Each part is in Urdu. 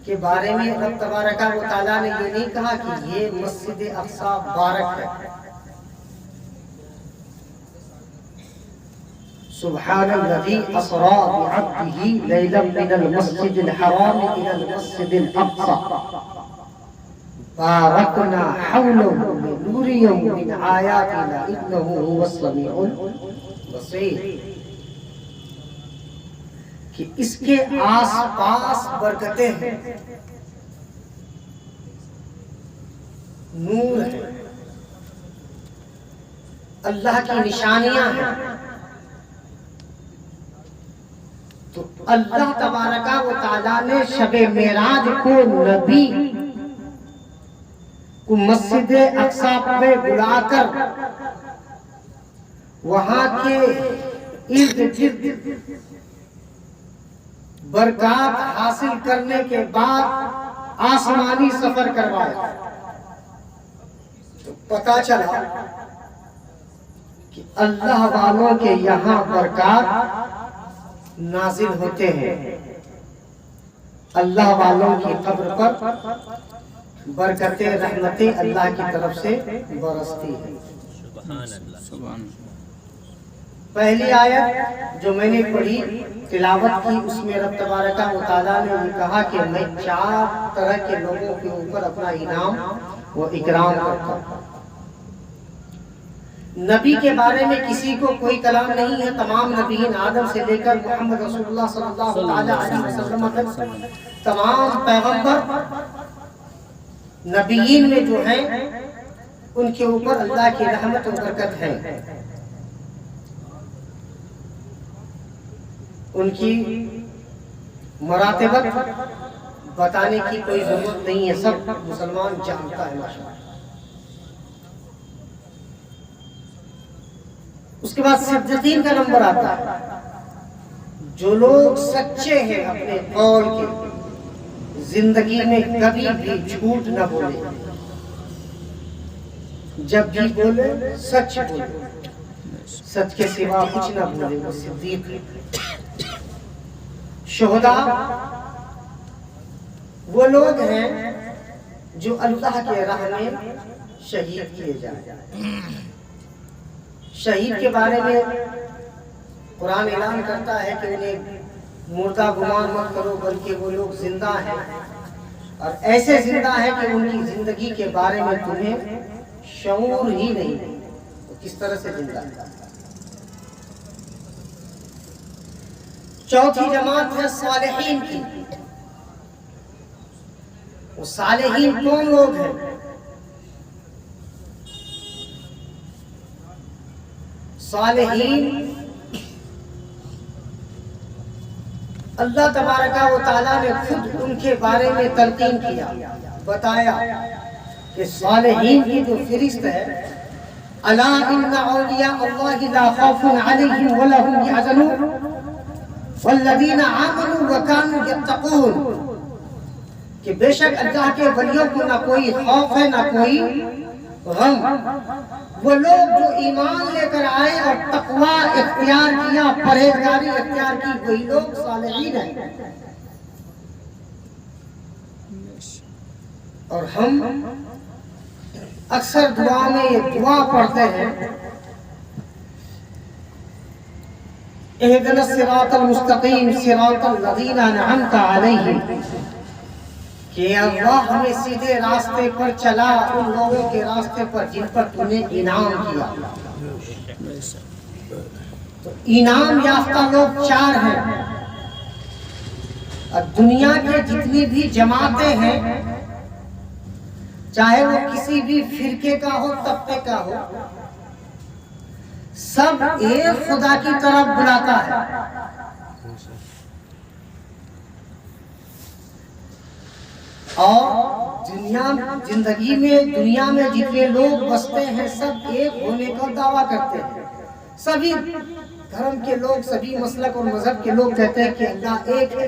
کے بارے میں رب تبارک و تعالیٰ نے یہ نہیں کہا کہ یہ مسجد اقصی بارک ہے. سبحان الذی اسری بعبدہ لیلا من المسجد الحرام الى المسجد الاقصی بارکنا حولہ لنریہ من آیاتنا انہ هو السمیع البصیر. کہ اس کے آس پاس برکتیں ہیں، نور ہے، اللہ کی نشانیاں ہیں. تو اللہ تبارک و تعالیٰ نے شب معراج کو نبی کو مسجد اقصی پہ بلا کر وہاں کے ارد گرد برکات حاصل کرنے کے بعد آسمانی سفر کروایا. تو پتہ چلا کہ اللہ والوں کے یہاں برکات نازل ہوتے ہیں، اللہ والوں کی قبر پر برکتیں رحمتیں اللہ کی طرف سے برستی ہیں. پہلی آیت جو میں نے پڑھی تلاوت کی، اس میں رب تبارک و تعالیٰ نے یہ کہا کہ میں 4 طرح کے لوگوں کے اوپر اپنا انعام و اکرام کرتا ہوں. نبی کے بارے میں کسی کو کوئی کلام نہیں ہے. تمام نبیین آدم سے لے کر محمد رسول اللہ صلی اللہ علیہ وسلم تک تمام پیغمبر نبیین میں جو ہیں ان کے اوپر اللہ کی رحمت و برکت ہے. ان کی مراتبت بتانے کی کوئی ضرورت نہیں ہے، سب مسلمان جانتا ہے ماشاءاللہ. اس کے بعد صدیقین کا نمبر آتا ہے، جو لوگ سچے ہیں اپنے قول کے، زندگی میں کبھی بھی جھوٹ نہ بولے، جب بھی بولے سچ بولے، سچ کے سوا کچھ نہ بولے، وہ صدیق ہے. شہداء وہ لوگ ہیں جو اللہ کے راہ میں شہید کیے جائیں. شہید کے بارے میں قرآن اعلان کرتا ہے کہ انہیں مردہ گمان مت کرو، بلکہ وہ لوگ زندہ ہیں، اور ایسے زندہ ہیں کہ ان کی زندگی کے بارے میں تمہیں شعور ہی نہیں ہے. وہ کس طرح سے زندہ ہے؟ چوتھی جماعت ہے صالحین کی. وہ صالحین کون لوگ ہیں؟ صالحین اللہ تبارک و تعالیٰ نے خود ان کے بارے میں تلقین کیا، بتایا کہ صالحین کی جو فہرست ہے، الا ان اولیاء اللہ لا خوف علیہم ولا هم یحزنون والذین آمنوا وکانوا یتقون. کہ بے شک اللہ کے ولیوں کو نہ کوئی خوف ہے نہ کوئی غم. وہ لوگ جو ایمان لے کر آئے اور تقوی اختیار کیا، پرہیزگاری اختیار کی، وہی لوگ صالحین ہیں. اور ہم اکثر دعا میں یہ دعا پڑھتے ہیں، اہدنا الصراط المستقیم صراط الذین انعمت علیہم. کہ اللہ ہمیں سیدھے راستے پر چلا، ان لوگوں کے راستے پر جن پر تو نے انعام کیا. تو انعام یافتہ لوگ 4 ہیں. اور دنیا کے جتنی بھی جماعتیں ہیں، چاہے وہ کسی بھی فرقے کا ہو، طبقے کا ہو، سب ایک خدا کی طرف بلاتا ہے. اور زندگی میں دنیا میں جتنے لوگ بستے ہیں سب ایک ہونے کا دعویٰ کرتے ہیں. سبھی دھرم کے لوگ، سبھی مسلک اور مذہب کے لوگ کہتے ہیں کہ اللہ ایک ہے،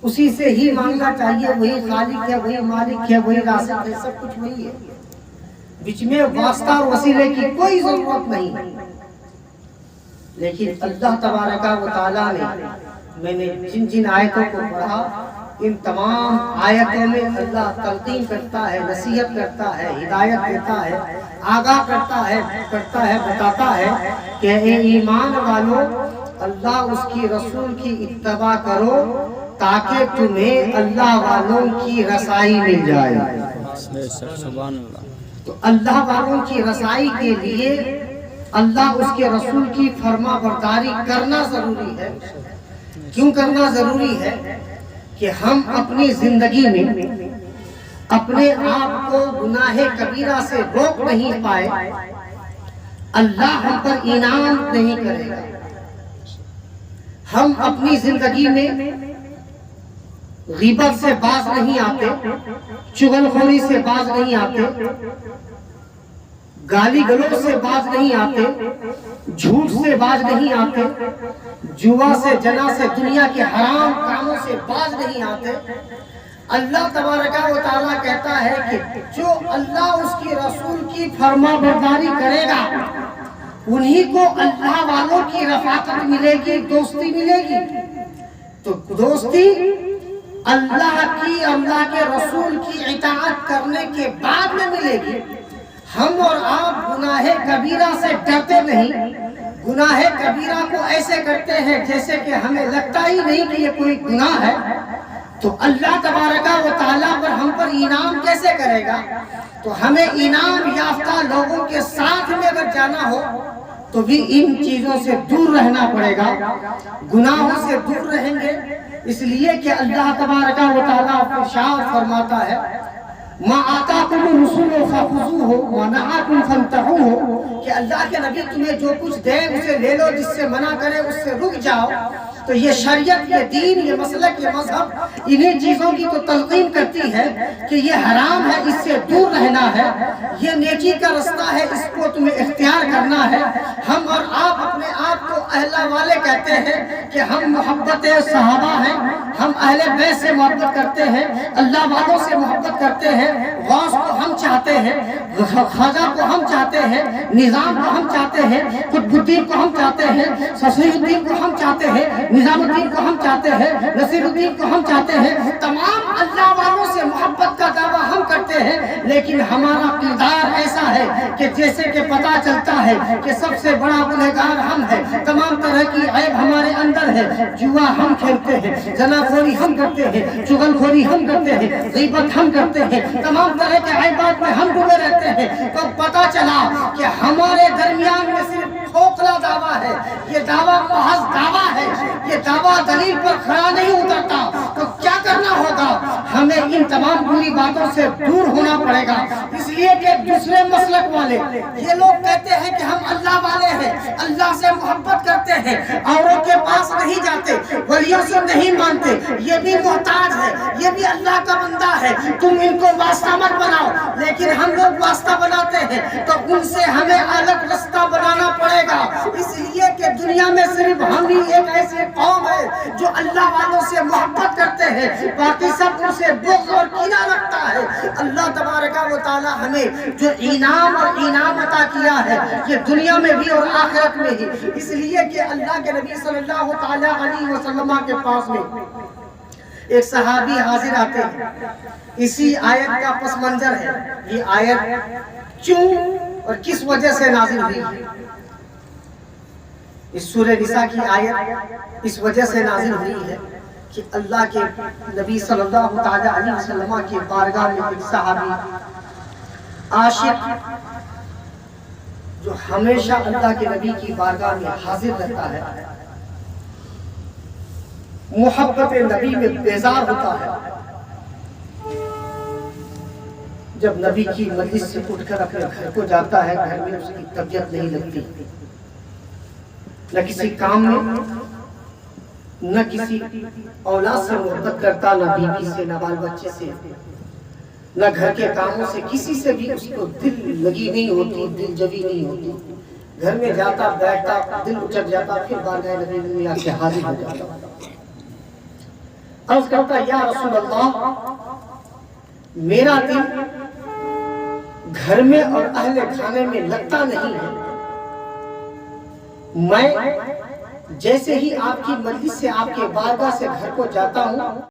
اسی سے ہی مانگنا چاہیے، وہی خالق ہے، وہی مالک ہے، وہی رازق ہے، سب کچھ وہی ہے. بیچ میں واسطہ اور وسیلے کی کوئی ضرورت نہیں. لیکن اللہ تبارک و تعالیٰ نے میں نے جن جن آیتوں کو پڑھا ان تمام آیتوں میں اللہ تلقین کرتا ہے، نصیحت کرتا ہے، ہدایت دیتا ہے، آگاہ کرتا ہے، بتاتا ہے کہ اے ایمان والو اللہ اس کی رسول کی اتباع کرو تاکہ تمہیں اللہ والوں کی رسائی مل جائے۔ تو اللہ والوں کی رسائی کے لیے اللہ اس کے رسول کی فرما برداری کرنا ضروری ہے۔ کیوں کرنا ضروری ہے؟ کہ ہم اپنی زندگی میں اپنے آپ کو گناہ کبیرہ سے روک نہیں پائے، اللہ ہم پر انعام نہیں کرے گا۔ ہم اپنی زندگی میں غیبت سے باز نہیں آتے، چغلخوری سے باز نہیں آتے، گالی گلوچ سے باز نہیں آتے، جھوٹ سے باز نہیں آتے، جوا سے، جنا سے، دنیا کے حرام کاموں سے باز نہیں آتے۔ اللہ تبارک و تعالیٰ کہتا ہے کہ جو اللہ اس کی رسول کی فرما برداری کرے گا انہی کو اللہ والوں کی رفاقت ملے گی، دوستی ملے گی۔ تو دوستی اللہ کی، اللہ کے رسول کی اطاعت کرنے کے بعد میں ملے گی۔ ہم اور آپ گناہ کبیرہ سے ڈرتے نہیں، گناہ کبیرہ کو ایسے کرتے ہیں جیسے کہ ہمیں لگتا ہی نہیں کہ یہ کوئی گناہ ہے۔ تو اللہ تبارک و تعالیٰ پر ہم پر انعام کیسے کرے گا؟ تو ہمیں انعام یافتہ لوگوں کے ساتھ میں اگر جانا ہو تو بھی ان چیزوں سے دور رہنا پڑے گا، گناہوں سے دور رہیں گے۔ اس لیے کہ اللہ تبارک و تعالیٰ ارشاد فرماتا ہے مَا آتَاكُمُ الرَّسُولُ فَخُذُوهُ وَنَهَاكُمْ فَانْتَهُوهُ، کہ اللہ کے نبی تمہیں جو کچھ دے اسے لے لو، جس سے منع کرے اس سے رک جاؤ۔ تو یہ شریعت، یہ دین، یہ مسلک، یہ مذہب انہیں چیزوں کی تو تلقین کرتی ہے کہ یہ حرام ہے، اس سے دور رہنا ہے، یہ نیکی کا رستہ ہے، اس کو تمہیں اختیار کرنا ہے۔ ہم اور آپ اپنے آپ کو اہل والے کہتے ہیں کہ ہم محبت صحابہ ہیں، ہم اہل بیت سے محبت کرتے ہیں، اللہ والوں سے محبت کرتے ہیں، غوث کو ہم چاہتے ہیں، خواجہ کو ہم چاہتے ہیں، نظام کو ہم چاہتے ہیں، قطب الدین کو ہم چاہتے ہیں، صفی الدین کو ہم چاہتے ہیں، نظام الدین کو ہم چاہتے ہیں، نصیر الدین کو ہم چاہتے ہیں۔ تمام اللہ والوں سے محبت کا دعویٰ ہم کرتے ہیں، لیکن ہمارا کردار ایسا ہے کہ جیسے کہ پتا چلتا ہے کہ سب سے بڑا گنہگار ہم ہیں، تمام طرح کی عیب ہمارے اندر ہے۔ جوا ہم کھیلتے ہیں، زناخوری ہم کرتے ہیں، چغلخوری ہم کرتے ہیں، غیبت ہم کرتے ہیں، تمام طرح کے عیبات میں ہم ڈوبے رہتے ہیں۔ تو پتا چلا کہ ہمارے درمیان میں صرف کھوکھلا دعویٰ ہے، یہ دعویٰ محض دعویٰ ہے، یہ دعویٰ دلیل پر کھڑا نہیں اترتا۔ تو کیا کرنا ہوگا؟ ہمیں ان تمام بری باتوں سے دور ہونا پڑے گا۔ اس لیے کہ دوسرے مسلک والے یہ لوگ کہتے ہیں کہ ہم اللہ والے ہیں، اللہ سے محبت کرتے ہیں، اوروں کے پاس نہیں جاتے، ولیوں سے نہیں مانتے، یہ بھی محتاج ہے، یہ بھی اللہ کا بندہ ہے، تم ان کو واسطہ مت بناؤ۔ لیکن ہم لوگ واسطہ بناتے ہیں تو ان سے ہمیں الگ رستہ بنانا پڑے گا۔ اس لیے کہ دنیا میں صرف ہم ہی ایک ایسی قوم ہے جو اللہ والوں سے محبت کرتے ہیں، باقی سب ان سے بغض اور کینہ رکھتا ہے۔ اللہ تبارک و تعالی ہمیں جو انعام اور انعام عطا کیا ہے یہ دنیا میں بھی اور آخرت میں بھی، اس لیے کہ اللہ کے نبی صلی اللہ تعالی علیہ وسلم کے پاس میں ایک صحابی حاضر آتے ہیں۔ اسی آیت کا پس منظر ہے، یہ آیت کیوں اور کس وجہ سے نازل ہوئی؟ اس سورہ نساء کی آیت اس وجہ سے نازل ہوئی ہے کہ اللہ کے نبی صلی اللہ تعالی علیہ وسلم کی بارگاہ میں ایک صحابی عاشق جو ہمیشہ اللہ کے نبی کی بارگاہ میں حاضر رہتا ہے، محبت نبی میں بیزار ہوتا ہے، جب نبی کی مجلس سے اٹھ کر اپنے گھر کو جاتا ہے، گھر میں اس کی طبیعت نہیں لگتی، نہ کسی کام میں، نہ کسی اولاد سے محبت کرتا، نہ بیوی سے، نہ بال بچے سے، نہ گھر کے کاموں سے، کسی سے بھی اس کو دل لگی نہیں ہوتی، دل جوی نہیں ہوتی۔ گھر میں جاتا، بیٹھتا، دل اچٹ جاتا، پھر بارگاہ نبی میں آ کے حاضر ہو جاتا۔ عرض کرتا یا رسول اللہ، میرا دل گھر میں اور اہل کھانے میں لگتا نہیں ہے، میں جیسے ہی آپ کی مجلس سے آپ کے بارگاہ سے گھر کو جاتا ہوں